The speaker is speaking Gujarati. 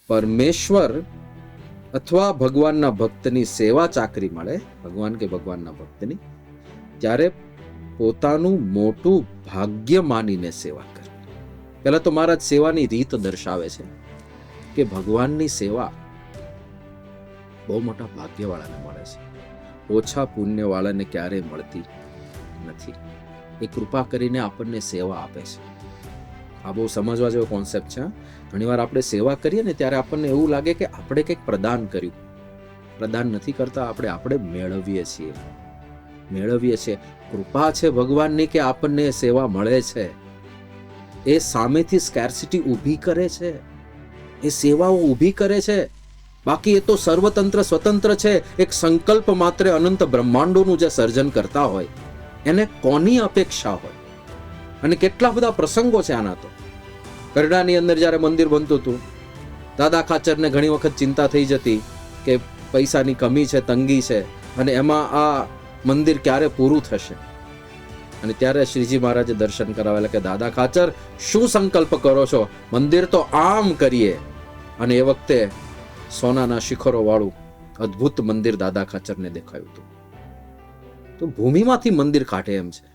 પરમેશ્વર અથવા ભગવાનના ભક્તની સેવા ચાકરી મળે, ભગવાન કે ભગવાનના ભક્તની, ત્યારે પોતાનું મોટું ભાગ્ય માનીને સેવા કરવી. પહેલા તો મહારાજ સેવાની રીત દર્શાવે છે કે ભગવાનની સેવા બહુ મોટા ભાગ્યવાળાને મળે છે, ઓછા પુણ્યવાળાને ક્યારેય મળતી નથી. એ કૃપા કરીને આપણને સેવા આપે છે. આ બહુ સમજવા જેવો કોન્સેપ્ટ છે. ઘણીવાર આપણે સેવા કરીએ ને ત્યારે આપણને એવું લાગે કે આપણે કંઈક પ્રદાન કર્યું. પ્રદાન નથી કરતા, આપણે મેળવીએ છીએ. કૃપા છે ભગવાનની કે આપણને સેવા મળે છે. એ સામેથી સ્કેર્સિટી ઊભી કરે છે, એ સેવાઓ ઊભી કરે છે. બાકી એ તો સર્વતંત્ર સ્વતંત્ર છે. એક સંકલ્પ માત્ર અનંત બ્રહ્માંડોનું જે સર્જન કરતા હોય એને કોની અપેક્ષા હોય? અને કેટલા બધા પ્રસંગો છે આના. તો ગરડાની અંદર જ્યારે મંદિર બનતું હતું, દાદા ખાચરને ઘણી વખત ચિંતા થઈ જતી કે પૈસાની કમી છે, તંગી છે, અને એમાં આ મંદિર ક્યારે પૂરું થશે. અને ત્યારે શ્રીજી મહારાજે દર્શન કરાવેલા કે દાદા ખાચર શું સંકલ્પ કરો છો? મંદિર તો આમ કરીએ. અને એ વખતે સોનાના શિખરો વાળું અદ્ભુત મંદિર દાદા ખાચરને દેખાયું હતું. તો ભૂમિમાંથી મંદિર કાઢે એમ છે.